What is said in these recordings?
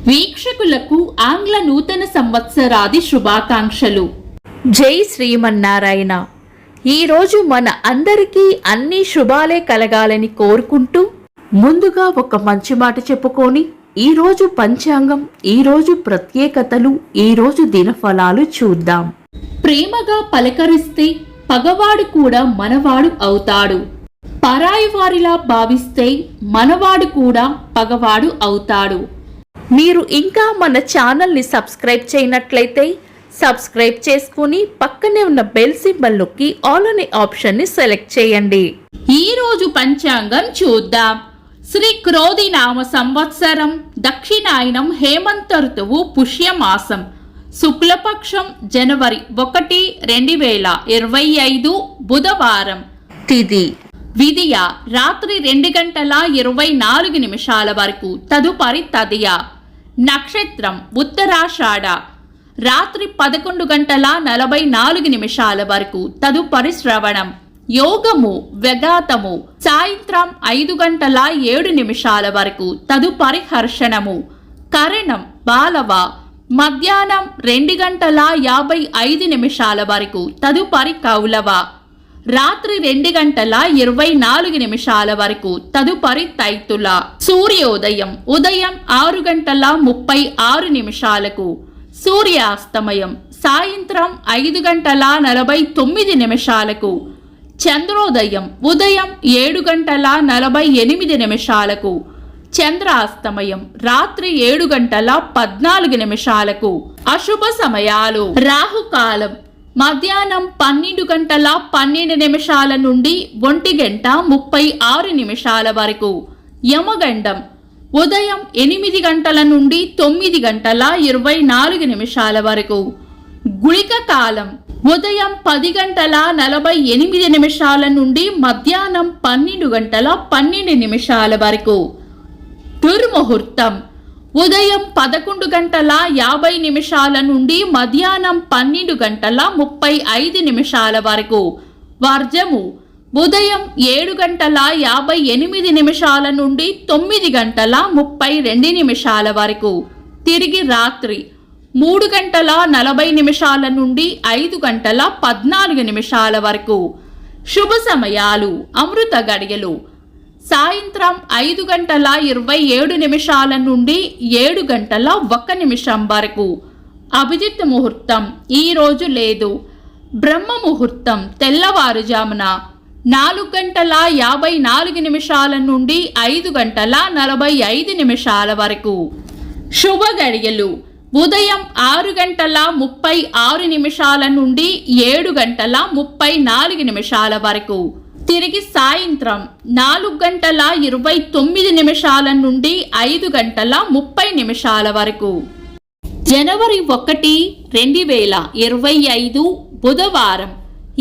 వీక్షకులకు ఆంగ్ల నూతన సంవత్సరాది శుభాకాంక్షలు. జై శ్రీమన్నారాయణ. ఈరోజు మన అందరికీ అన్ని శుభాలే కలగాలని కోరుకుంటూ ముందుగా ఒక మంచి మాట చెప్పుకొని ఈరోజు పంచాంగం, ఈరోజు ప్రత్యేకతలు, ఈరోజు దినఫలాలు చూద్దాం. ప్రేమగా పలకరిస్తే పగవాడు కూడా మనవాడు అవుతాడు. పరాయి వారిలా భావిస్తే మనవాడు కూడా పగవాడు అవుతాడు. మీరు ఇంకా మన ఛానల్ని సబ్స్క్రైబ్ చేయనట్లయితే సబ్స్క్రైబ్ చేసుకుని పక్కనే ఉన్న బెల్ సింబల్ నొక్కి ఆల్ అనే ఆప్షన్ని సెలెక్ట్ చేయండి. ఈరోజు పంచాంగం చూద్దాం. శ్రీ క్రోధి నామ సంవత్సరం, దక్షిణాయనం, హేమంత ఋతువు, పుష్యమాసం, శుక్లపక్షం, జనవరి 1, 2025, బుధవారం. తిథి విదియ రాత్రి 2:24 వరకు, తదుపరి తదియ. నక్షత్రం ఉత్తరాషాఢ రాత్రి 11:44 వరకు, తదుపరి శ్రవణం. యోగము వ్యగాతము సాయంత్రం 5:07 వరకు, తదుపరి హర్షణము. కరణం బాలవ మధ్యాహ్నం 2:55 వరకు, తదుపరి కౌలవ. రాత్రి 2:24 వరకు, తదుపరి తైతుల. సూర్యోదయం ఉదయం 6:36, సూర్యాస్తమయం సాయంత్రం 5:49. చంద్రోదయం ఉదయం 7:48, చంద్రాస్తమయం రాత్రి 7:14. అశుభ సమయాలు: రాహుకాలం మధ్యాహ్నం 12:12 నుండి 1:36 వరకు. యమగండం ఉదయం 8 నుండి 9:24 వరకు. గుళిక కాలం ఉదయం 10:48 నుండి మధ్యాహ్నం 12:12 వరకు. దుర్ముహూర్తం ఉదయం 11:50 నుండి మధ్యాహ్నం 12:35 వరకు. వర్జము ఉదయం 7:58 నుండి 9:32 వరకు. తిరిగి రాత్రి 3:40 నుండి 5:14 వరకు. శుభ సమయాలు: అమృత గడియలు సాయంత్రం 5:27 నుండి 7:01 వరకు. అభిజిత్ ముహూర్తం ఈ రోజు లేదు. బ్రహ్మ ముహూర్తం తెల్లవారుజామున 4:54 నుండి 5:45 వరకు. శుభ గడియలు ఉదయం 6:36 నుండి 7:34 వరకు. తిరిగి సాయంత్రం 4:29 నుండి 5:30 వరకు. జనవరి 1, 2025, బుధవారం.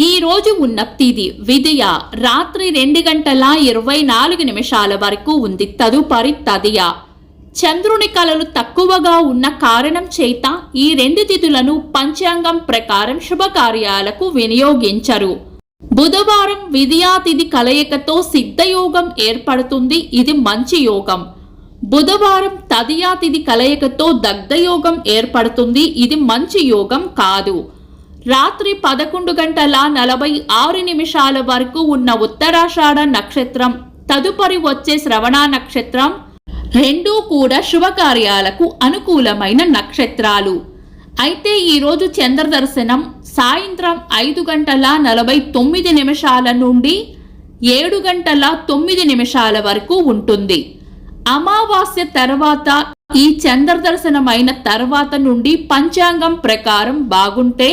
ఈ రోజు ఉన్న తిథి విదియ రాత్రి 2:24 వరకు ఉంది, తదుపరి తదియ. చంద్రుని కళలు తక్కువగా ఉన్న కారణం చేత ఈ 2 తిథులను పంచాంగం ప్రకారం శుభకార్యాలకు వినియోగించరు. బుధవారం విదియా తిథి కలయికతో సిద్ధయోగం ఏర్పడుతుంది, ఇది మంచి యోగం. బుధవారం తదియా తిథి కలయికతో దగ్ధయోగం ఏర్పడుతుంది, ఇది మంచి యోగం కాదు. రాత్రి 11:46 వరకు ఉన్న ఉత్తరాషాఢ నక్షత్రం, తదుపరి వచ్చే శ్రవణ నక్షత్రం రెండూ కూడా శుభకార్యాలకు అనుకూలమైన నక్షత్రాలు. అయితే ఈరోజు చంద్రదర్శనం సాయంత్రం 5:49 నుండి 7:09 వరకు ఉంటుంది. అమావాస్య తర్వాత ఈ చంద్రదర్శనమైన తర్వాత నుండి పంచాంగం ప్రకారం బాగుంటే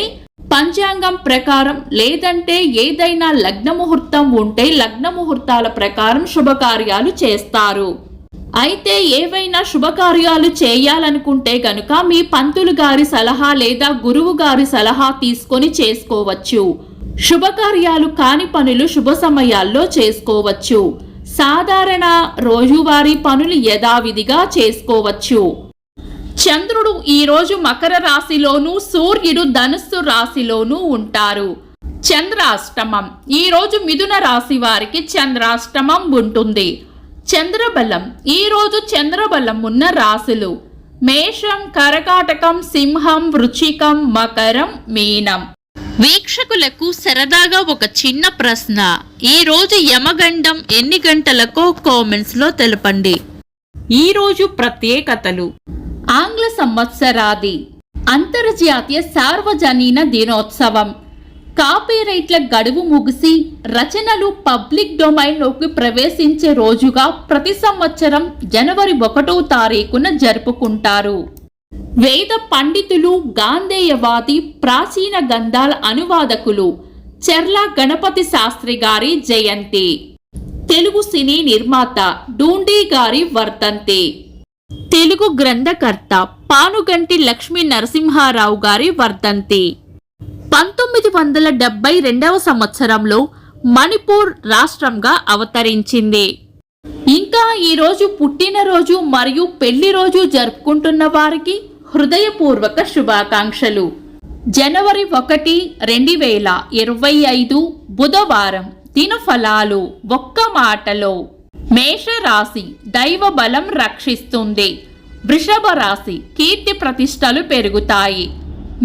పంచాంగం ప్రకారం, లేదంటే ఏదైనా లగ్న ముహూర్తం ఉంటే లగ్న ముహూర్తాల ప్రకారం శుభకార్యాలు చేస్తారు. అయితే ఏవైనా శుభకార్యాలు చేయాలనుకుంటే గనుక మీ పంతులు గారి సలహా లేదా గురువు గారి సలహా తీసుకొని చేసుకోవచ్చు. శుభకార్యాలు కాని పనులు శుభ సమయాల్లో చేసుకోవచ్చు. సాధారణ రోజువారీ పనులు యథావిధిగా చేసుకోవచ్చు. చంద్రుడు ఈరోజు మకర రాశిలోనూ, సూర్యుడు ధనుస్సు రాశిలోనూ ఉంటారు. చంద్రాష్టమం ఈరోజు మిథున రాశి వారికి చంద్రాష్టమం ఉంటుంది. చంద్రబలం ఈరోజు చంద్రబలం ఉన్న రాశులు: మేషం, కరకాటకం, సింహం, వృశ్చికం, మకరం, మీనం. వీక్షకులకు సరదాగా ఒక చిన్న ప్రశ్న. ఈ రోజు యమగండం ఎన్ని గంటలకో కామెంట్స్ లో తెలపండి. ఈ రోజు ప్రత్యేకతలు. ఆంగ్ల సంవత్సరాది, అంతర్జాతీయ సార్వజనీన దినోత్సవం, కాపీరైట్ల గడువు ముగిసి రచనలు పబ్లిక్ డొమైన్లోకి ప్రవేశించే రోజుగా ప్రతి సంవత్సరం జనవరి 1వ తారీఖున జరుపుకుంటారు. వేద పండితులు, గాంధేయవాది, ప్రాచీన గ్రంథాల అనువాదకులు చెర్ల గణపతి శాస్త్రి గారి జయంతి. తెలుగు సినీ నిర్మాత డూండి గారి వర్ధంతి. తెలుగు గ్రంథకర్త పానుగంటి లక్ష్మీ నరసింహారావు గారి వర్ధంతి. 1972వ సంవత్సరంలో మణిపూర్ రాష్ట్రంగా అవతరించింది. ఇంకా ఈరోజు పుట్టినరోజు మరియు పెళ్లి రోజు జరుపుకుంటున్న వారికి హృదయపూర్వక శుభాకాంక్షలు. జనవరి 1, 2025 బుధవారం. దినఫలాలు. ఒక్క మాటలో మేషరాశి దైవ బలం రక్షిస్తుంది. వృషభ రాశి కీర్తి ప్రతిష్టలు పెరుగుతాయి.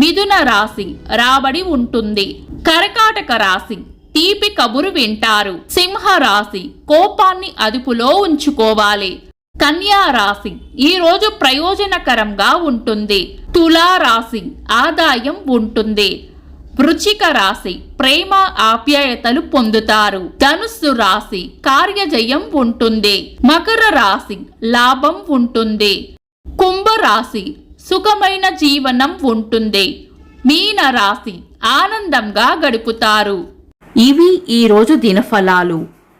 మిథున రాశి రాబడి ఉంటుంది. కర్కాటక రాశి తీపి కబురు వింటారు. సింహ రాశి కోపాన్ని అదుపులో ఉంచుకోవాలి. కన్యా రాశి ఈ రోజు ప్రయోజనకరంగా ఉంటుంది. తులా రాశి ఆదాయం ఉంటుంది. వృశ్చిక రాశి ప్రేమ ఆప్యాయతలు పొందుతారు. ధనుస్సు రాశి కార్యజయం ఉంటుంది. మకర రాశి లాభం ఉంటుంది. కుంభ రాశి సుఖమైన జీవనం ఉంటుంది. మీన రాశి ఆనందంగా గడుపుతారు. ఇవి ఈరోజు దినఫలాలు.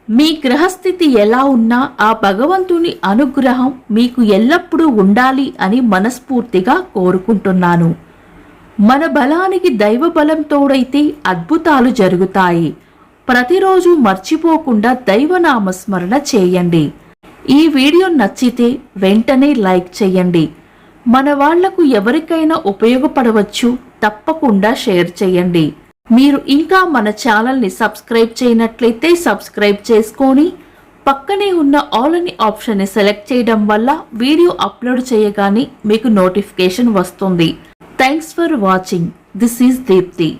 మీ గ్రహస్థితి ఎలా ఉన్నా ఆ భగవంతుని అనుగ్రహం మీకు ఎల్లప్పుడూ ఉండాలి అని మనస్ఫూర్తిగా కోరుకుంటున్నాను. మన బలానికి దైవ బలం తోడైతే అద్భుతాలు జరుగుతాయి. ప్రతిరోజు మర్చిపోకుండా దైవనామస్మరణ చేయండి. ఈ వీడియో నచ్చితే వెంటనే లైక్ చేయండి. మన వాళ్లకు ఎవరికైనా ఉపయోగపడవచ్చు. తప్పకుండా షేర్ చేయండి. మీరు ఇంకా మన ఛానల్ని సబ్స్క్రైబ్ చేయనట్లయితే సబ్స్క్రైబ్ చేసుకొని పక్కనే ఉన్న ఆల్ అని ఆప్షన్ని సెలెక్ట్ చేయడం వల్ల వీడియో అప్లోడ్ చేయగానే మీకు నోటిఫికేషన్ వస్తుంది. Thanks for watching. This is Deepti.